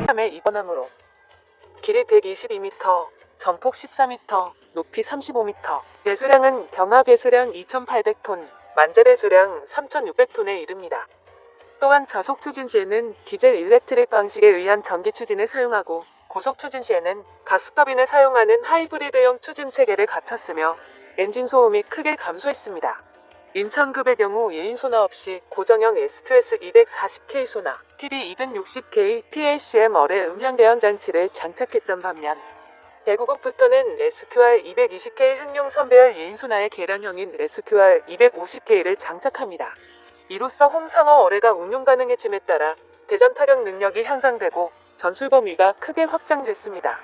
함의 입원함으로 길이 122m, 전폭 14m, 높이 35m, 배수량은 경하 배수량 2,800톤, 만재 배수량 3,600톤에 이릅니다. 또한 저속 추진 시에는 디젤 일렉트릭 방식에 의한 전기 추진을 사용하고 고속 추진 시에는 가스터빈을 사용하는 하이브리드형 추진 체계를 갖췄으며 엔진 소음이 크게 감소했습니다. 인천급의 경우 예인 소나 없이 고정형 S2S 240K 소나, PB260K PLCM 어뢰 음향 대응 장치를 장착했던 반면 대구급부터는 SQR 220K 흥용 선배열 예인 소나의 개량형인 SQR 250K를 장착합니다. 이로써 홍상어 어뢰가 운용 가능해짐에 따라 대잠 타격 능력이 향상되고 전술 범위가 크게 확장됐습니다.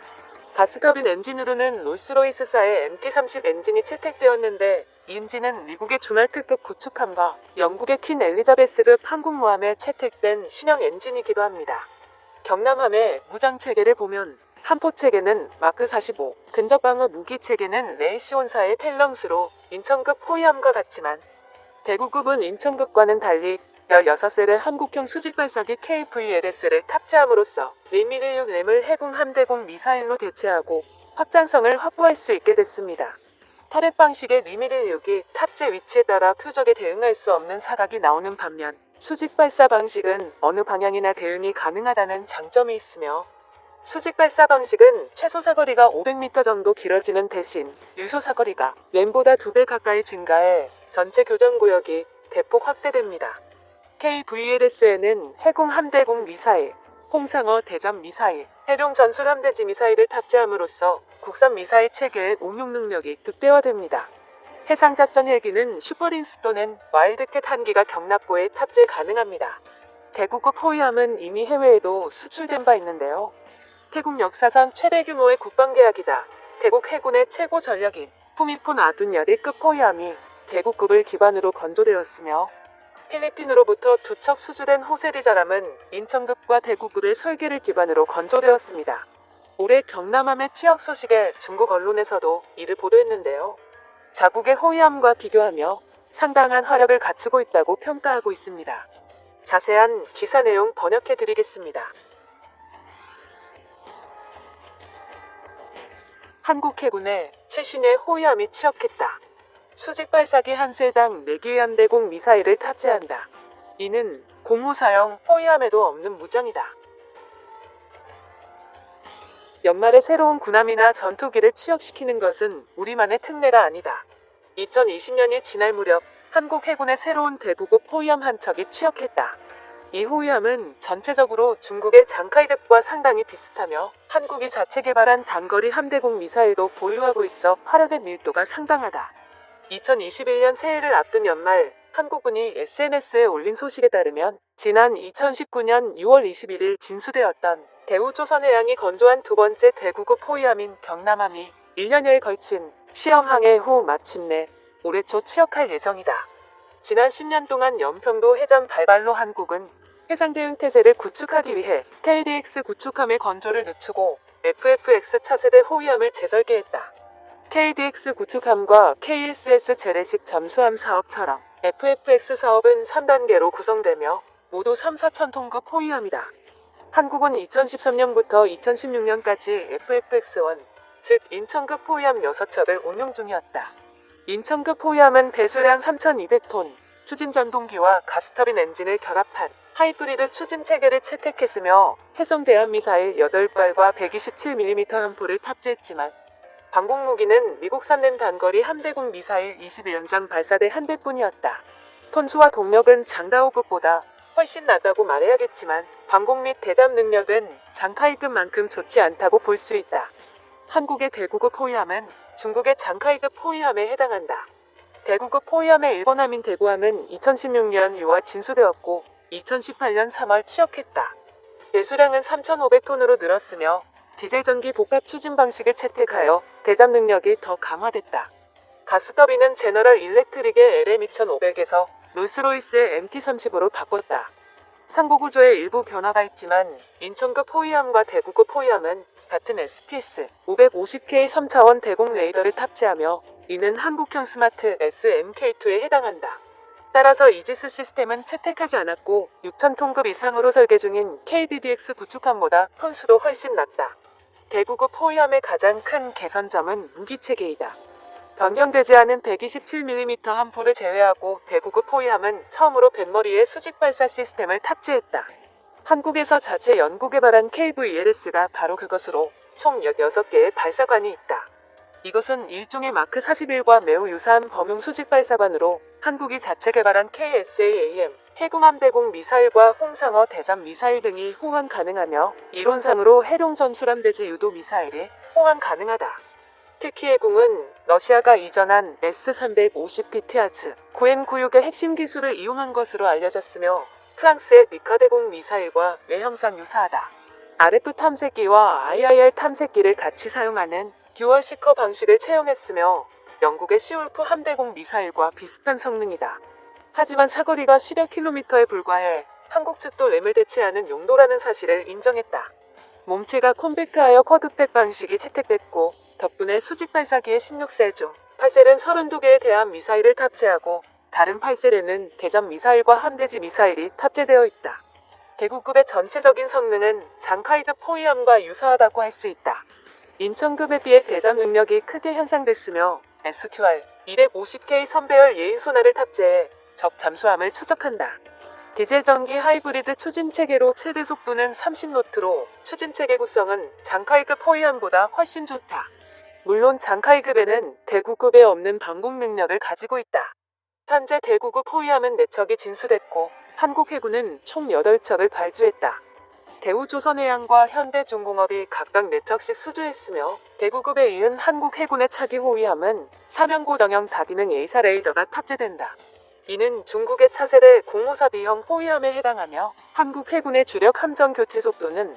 가스터빈 엔진으로는 롤스로이스사의 MT30 엔진이 채택되었는데 이 엔진은 미국의 주말트급 구축함과 영국의 퀸 엘리자베스급 항공모함에 채택된 신형 엔진이기도 합니다. 경남함의 무장체계를 보면 함포체계는 마크 45, 근접방어 무기체계는 레이시온사의 펠럼스로 인천급 호위함과 같지만 대구급은 인천급과는 달리 16셀의 한국형 수직발사기 KVLS를 탑재함으로써 리미르6 램을 해군 함대공 미사일로 대체하고 확장성을 확보할 수 있게 됐습니다. 터렛 방식의 리미르6이 탑재 위치에 따라 표적에 대응할 수 없는 사각이 나오는 반면 수직발사 방식은 어느 방향이나 대응이 가능하다는 장점이 있으며 수직발사 방식은 최소 사거리가 500m 정도 길어지는 대신 유소 사거리가 램보다 2배 가까이 증가해 전체 교전구역이 대폭 확대됩니다. KVLS에는 해군 함대공 미사일, 홍상어 대잠 미사일, 해룡 전술 함대지 미사일을 탑재함으로써 국산 미사일 체계의 응용 능력이 극대화됩니다. 해상작전 헬기는 슈퍼린스 또는 와일드캣 한기가 경납고에 탑재 가능합니다. 대구급 호위함은 이미 해외에도 수출된 바 있는데요. 태국 역사상 최대 규모의 국방계약이다. 태국 해군의 최고 전력인 푸미폰 아둔야리급 호위함이 대구급을 기반으로 건조되었으며 필리핀으로부터 두 척 수주된 호세리자람은 인천급과 대구급의 설계를 기반으로 건조되었습니다. 올해 경남함의 취역 소식에 중국 언론에서도 이를 보도했는데요. 자국의 호위함과 비교하며 상당한 화력을 갖추고 있다고 평가하고 있습니다. 자세한 기사 내용 번역해드리겠습니다. 한국 해군에 최신의 호위함이 취역했다. 수직발사기 한 셀당 4개의 함대공 미사일을 탑재한다. 이는 공무사형 호위함에도 없는 무장이다. 연말에 새로운 군함이나 전투기를 취역시키는 것은 우리만의 특례가 아니다. 2020년이 지날 무렵 한국 해군의 새로운 대구급 호위함 한 척이 취역했다. 이 호위함은 전체적으로 중국의 장카이급과 상당히 비슷하며 한국이 자체 개발한 단거리 함대공 미사일도 보유하고 있어 화력의 밀도가 상당하다. 2021년 새해를 앞둔 연말 한국군이 SNS에 올린 소식에 따르면 지난 2019년 6월 21일 진수되었던 대우조선해양이 건조한 두 번째 대구급 호위함인 경남함이 1년여에 걸친 시험항해 후 마침내 올해 초 취역할 예정이다. 지난 10년 동안 연평도 해전 발발로 한국은 해상대응 태세를 구축하기 위해 KDX 구축함의 건조를 늦추고 FFX 차세대 호위함을 재설계했다. KDX 구축함과 KSS 재래식 잠수함 사업처럼 FFX 사업은 3단계로 구성되며 모두 3, 4천 톤급 호위함이다. 한국은 2013년부터 2016년까지 FFX1, 즉 인천급 호위함 6척을 운용 중이었다. 인천급 호위함은 배수량 3,200톤, 추진 전동기와 가스터빈 엔진을 결합한 하이브리드 추진 체계를 채택했으며 해성 대함 미사일 8발과 127mm 함포를 탑재했지만 방공무기는 미국산 램 단거리 함대공 미사일 21장 발사대 한 대뿐이었다. 톤수와 동력은 장다오급보다 훨씬 낮다고 말해야겠지만 방공 및 대잠 능력은 장카이급만큼 좋지 않다고 볼 수 있다. 한국의 대구급 호위함은 중국의 장카이급 호위함에 해당한다. 대구급 호위함의 일본함인 대구함은 2016년 6월 진수되었고 2018년 3월 취역했다. 배수량은 3,500톤으로 늘었으며 디젤 전기 복합 추진 방식을 채택하여 대잠 능력이 더 강화됐다. 가스터빈은 제너럴 일렉트릭의 LM2500에서 롤스로이스의 MT30으로 바꿨다. 상부 구조에 일부 변화가 있지만 인천급 호위함과 대구급 호위함은 같은 SPS 550K 3차원 대공 레이더를 탑재하며 이는 한국형 스마트 SMK2에 해당한다. 따라서 이지스 시스템은 채택하지 않았고 6,000톤급 이상으로 설계 중인 KDDX 구축함보다 톤수도 훨씬 낮다. 대구급 호위함의 가장 큰 개선점은 무기체계이다. 변경되지 않은 127mm 함포를 제외하고 대구급 호위함은 처음으로 뱃머리에 수직 발사 시스템을 탑재했다. 한국에서 자체 연구 개발한 KVLS가 바로 그것으로 총 16개의 발사관이 있다. 이것은 일종의 마크 41과 매우 유사한 범용 수직 발사관으로 한국이 자체 개발한 KSAAM, 해군함 대공 미사일과 홍상어 대잠 미사일 등이 호환 가능하며 이론상으로 해룡 전술함 대지 유도 미사일이 호환 가능하다. 특히 해공은 러시아가 이전한 S-350 9M96의 핵심 기술을 이용한 것으로 알려졌으며 프랑스의 미카 대공 미사일과 외형상 유사하다. RF 탐색기와 IIR 탐색기를 같이 사용하는 듀얼 시커 방식을 채용했으며 영국의 시울프 함대공 미사일과 비슷한 성능이다. 하지만 사거리가 10여 킬로미터에 불과해 한국 측도 램을 대체하는 용도라는 사실을 인정했다. 몸체가 콤팩트하여 쿼드팩 방식이 채택됐고 덕분에 수직 발사기의 16셀 중 8셀은 32개의 대함 미사일을 탑재하고 다른 8셀에는 대잠 미사일과 함대지 미사일이 탑재되어 있다. 대구급의 전체적인 성능은 장카이급 호위함과 유사하다고 할 수 있다. 인천급에 비해 대잠 능력이 크게 향상됐으며 SQR 250K 선배열 예인 소나를 탑재해 적 잠수함을 추적한다. 디젤 전기 하이브리드 추진체계로 최대 속도는 30노트로 추진체계 구성은 장카이급 호위함보다 훨씬 좋다. 물론 장카이급에는 대구급에 없는 방공 능력을 가지고 있다. 현재 대구급 호위함은 4척이 진수됐고 한국 해군은 총 8척을 발주했다. 대우조선해양과 현대중공업이 각각 4척씩 수주했으며 대구급에 이은 한국 해군의 차기 호위함은 사면고정형 다기능 A사 레이더가 탑재된다. 이는 중국의 차세대 054B형 호위함에 해당하며 한국 해군의 주력 함정 교체 속도는